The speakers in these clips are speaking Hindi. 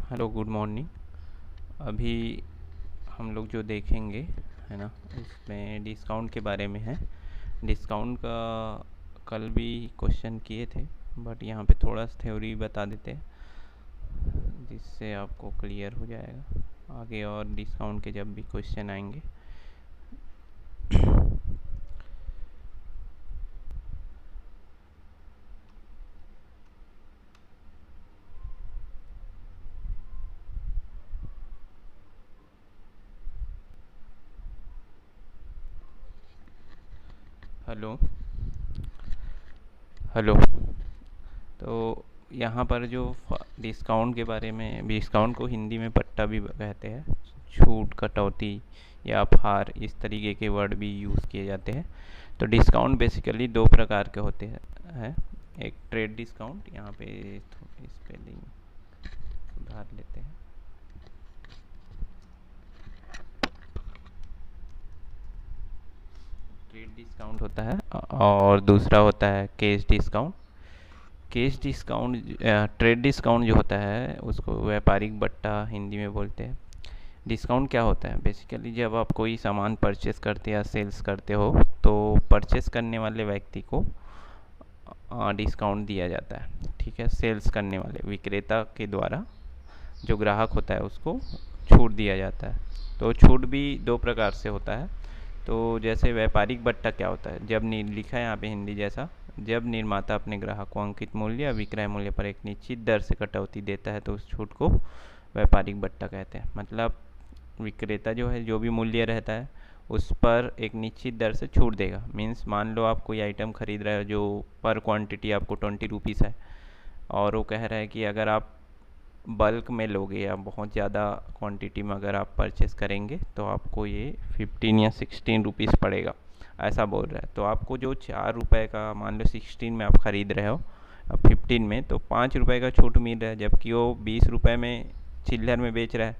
Hello, good morning. अभी हम लोग जो देखेंगे है ना, इसमें डिस्काउंट के बारे में है। डिस्काउंट का कल भी क्वेश्चन किए थे, बट यहाँ पे थोड़ा सा थ्योरी बता देते हैं जिससे आपको क्लियर हो जाएगा आगे और डिस्काउंट के जब भी क्वेश्चन आएंगे। Hello hello. तो यहाँ पर जो डिस्काउंट के बारे में, डिस्काउंट को हिंदी में पट्टा भी कहते हैं, छूट, कटौती या फार, इस तरीके के वर्ड भी यूज़ किए जाते हैं। तो डिस्काउंट बेसिकली दो प्रकार के होते हैं। एक ट्रेड डिस्काउंट, यहाँ पे स्पेलिंग सुधार लेते हैं। ट्रेड डिस्काउंट होता है और दूसरा होता है cash discount. Cash discount, trade discount जो होता है उसको व्यापारिक बट्टा हिंदी में बोलते हैं। डिस्काउंट क्या होता है? बेसिकली जब आप कोई सामान परचेस करते या सेल्स करते हो तो परचेस करने वाले व्यक्ति को डिस्काउंट दिया जाता है। ठीक है, सेल्स करने वाले विक्रेता के द्वारा जो ग्राहक होता है उसको छूट दिया जाता है। तो छूट भी दो प्रकार से होता है। तो जैसे व्यापारिक बट्टा क्या होता है, जब लिखा है यहाँ पे हिंदी जैसा, जब निर्माता अपने ग्राहक को अंकित मूल्य या विक्रय मूल्य पर एक निश्चित दर से कटौती देता है तो उस छूट को व्यापारिक बट्टा कहते हैं। मतलब विक्रेता जो है, जो भी मूल्य रहता है उस पर एक निश्चित दर से छूट देगा। मीन्स मान लो आप कोई आइटम खरीद रहे हो जो पर क्वांटिटी आपको 20 रुपीज़ है, और वो कह रहा है कि अगर आप बल्क में लोगे या बहुत ज़्यादा क्वांटिटी में अगर आप परचेस करेंगे तो आपको ये 15 या 16 रुपीज़ पड़ेगा, ऐसा बोल रहा है। तो आपको जो 4 रुपये का, मान लो 16 में आप ख़रीद रहे हो, 15 में, तो 5 रुपये का छूट मिल रहा है, जबकि वो 20 रुपये में चिल्लर में बेच रहा है।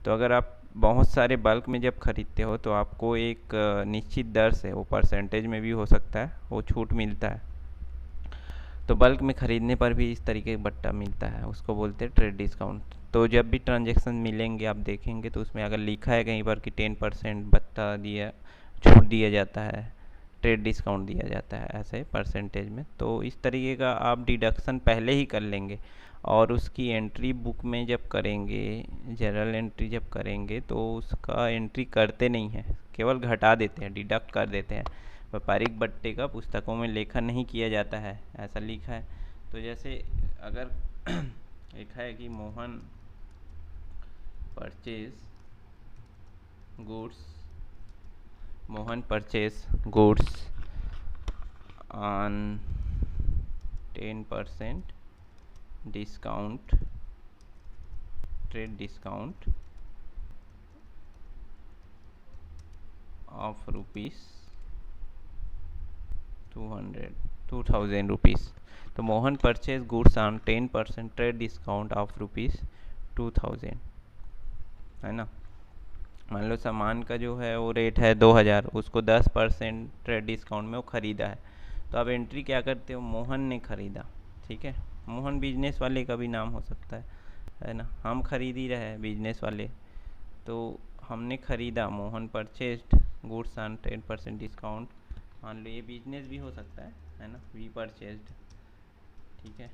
तो अगर आप बहुत सारे बल्क में जब खरीदते हो तो आपको एक निश्चित दर से, वो परसेंटेज में भी हो सकता है, वो छूट मिलता है। तो बल्क में ख़रीदने पर भी इस तरीके का बट्टा मिलता है, उसको बोलते हैं ट्रेड डिस्काउंट। तो जब भी ट्रांजैक्शन मिलेंगे आप देखेंगे तो उसमें अगर लिखा है कहीं पर कि 10% बट्टा दिया, छूट दिया जाता है, ट्रेड डिस्काउंट दिया जाता है ऐसे परसेंटेज में, तो इस तरीके का आप डिडक्शन पहले ही कर लेंगे। और उसकी एंट्री बुक में जब करेंगे, जनरल एंट्री जब करेंगे, तो उसका एंट्री करते नहीं हैं, केवल घटा देते हैं, डिडक्ट कर देते हैं। व्यापारिक बट्टे का पुस्तकों में लेखन नहीं किया जाता है, ऐसा लिखा है। तो जैसे अगर लिखा है कि Mohan purchase goods on 10% discount, trade discount of ₹2000। तो Mohan purchase goods on 10% trade discount of ₹2000, है ना। मान लो सामान का जो है वो रेट है 2000, उसको 10% ट्रेड डिस्काउंट में वो ख़रीदा है। तो आप एंट्री क्या करते हो? मोहन ने ख़रीदा। ठीक है, मोहन बिजनेस वाले का भी नाम हो सकता है ना। हम खरीद ही रहे हैं, बिजनेस वाले, तो हमने ख़रीदा, Mohan purchased goods on 10% discount. मान लो ये बिजनेस भी हो सकता है ना, वी परचेस्ड। ठीक है,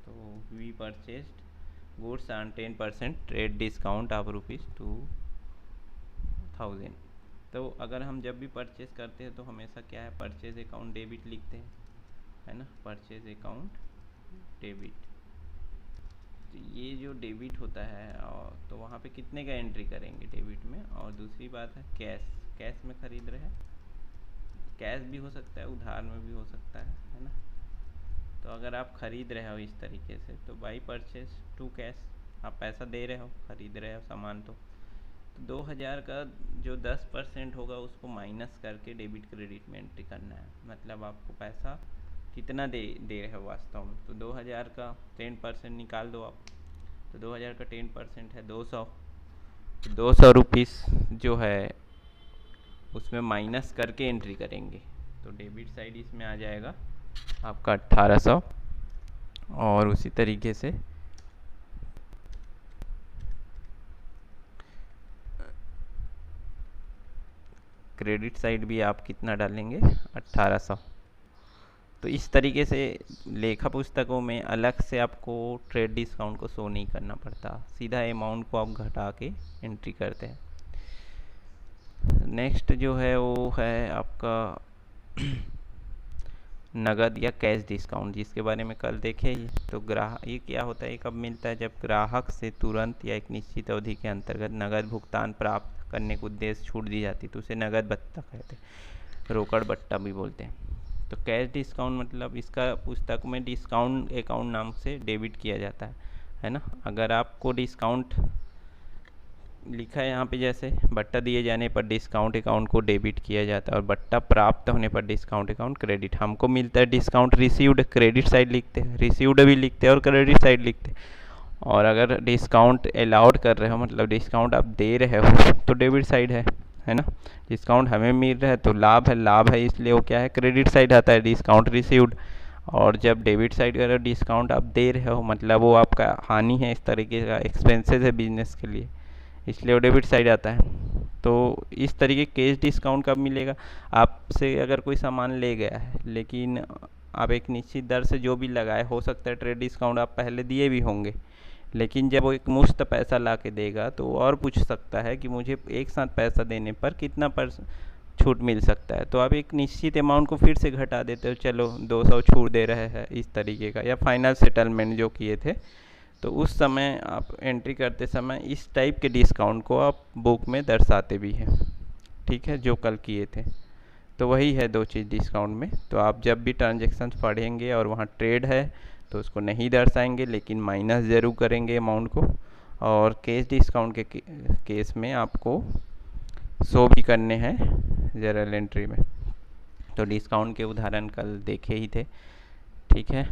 तो we purchased goods on 10% trade discount of ₹2000। तो अगर हम जब भी परचेस करते हैं तो हमेशा क्या है, परचेज अकाउंट डेबिट लिखते हैं, है ना, परचेज अकाउंट डेबिट। तो ये जो डेबिट होता है, और तो वहाँ पे कितने का एंट्री करेंगे डेबिट में। और दूसरी बात है कैश, कैश में ख़रीद रहे हैं, कैश भी हो सकता है, उधार में भी हो सकता है ना। तो अगर आप ख़रीद रहे हो इस तरीके से तो बाई परचेस टू कैश, आप पैसा दे रहे हो, ख़रीद रहे हो सामान। तो 2000 का जो 10% होगा उसको माइनस करके डेबिट क्रेडिट में एंट्री करना है। मतलब आपको पैसा कितना दे रहे हो वास्तव में। तो 2000 का 10% निकाल दो आप, तो 2000 का 10% है 200। 200 रुपीज़ जो है उसमें माइनस करके एंट्री करेंगे, तो डेबिट साइड इसमें आ जाएगा आपका 1800। और उसी तरीके से क्रेडिट साइड भी आप कितना डालेंगे, 1800। तो इस तरीके से लेखा पुस्तकों में अलग से आपको ट्रेड डिस्काउंट को शो नहीं करना पड़ता, सीधा अमाउंट को आप घटा के एंट्री करते हैं। नेक्स्ट जो है वो है आपका नगद या कैश डिस्काउंट, जिसके बारे में कल देखे ही। तो ग्राहक, ये क्या होता है, ये कब मिलता है, जब ग्राहक से तुरंत या एक निश्चित अवधि के अंतर्गत नगद भुगतान प्राप्त करने के उद्देश्य छूट दी जाती है, तो उसे नगद भत्ता कहते हैं, रोकड़ भत्ता भी बोलते हैं। तो कैश डिस्काउंट मतलब इसका पुस्तक में डिस्काउंट अकाउंट नाम से डेबिट किया जाता है ना। अगर आपको डिस्काउंट लिखा है यहाँ पे, जैसे बट्टा दिए जाने पर डिस्काउंट अकाउंट को डेबिट किया जाता है और बट्टा प्राप्त होने पर डिस्काउंट अकाउंट क्रेडिट। हमको मिलता है डिस्काउंट रिसीव्ड, क्रेडिट साइड लिखते हैं, रिसीव्ड भी लिखते हैं और क्रेडिट साइड लिखते हैं। और अगर डिस्काउंट अलाउड कर रहे हो, मतलब डिस्काउंट आप दे रहे हो, तो डेबिट साइड है ना। डिस्काउंट हमें मिल रहा है तो लाभ है, इसलिए वो क्या है, क्रेडिट साइड आता है, डिस्काउंट रिसीव्ड। और जब डेबिट साइड का डिस्काउंट आप दे रहे हो, मतलब वो आपका हानि है, इस तरीके का एक्सपेंसेस है बिजनेस के लिए, इसलिए वो डेबिट साइड आता है। तो इस तरीके कैश डिस्काउंट कब मिलेगा, आपसे अगर कोई सामान ले गया है, लेकिन आप एक निश्चित दर से जो भी लगाए, हो सकता है ट्रेड डिस्काउंट आप पहले दिए भी होंगे, लेकिन जब वो एक मुश्त पैसा ला के देगा तो और पूछ सकता है कि मुझे एक साथ पैसा देने पर कितना छूट मिल सकता है। तो आप एक निश्चित अमाउंट को फिर से घटा देते हो, चलो 200 छूट दे रहे हैं इस तरीके का, या फाइनल सेटलमेंट जो किए थे, तो उस समय आप एंट्री करते समय इस टाइप के डिस्काउंट को आप बुक में दर्शाते भी हैं, ठीक है, जो कल किए थे। तो वही है दो चीज़ डिस्काउंट में। तो आप जब भी ट्रांजेक्शन पढ़ेंगे और वहाँ ट्रेड है तो उसको नहीं दर्शाएंगे, लेकिन माइनस ज़रूर करेंगे अमाउंट को। और कैश डिस्काउंट के केस में आपको शो भी करने हैं जर्नल एंट्री में। तो डिस्काउंट के उदाहरण कल देखे ही थे, ठीक है।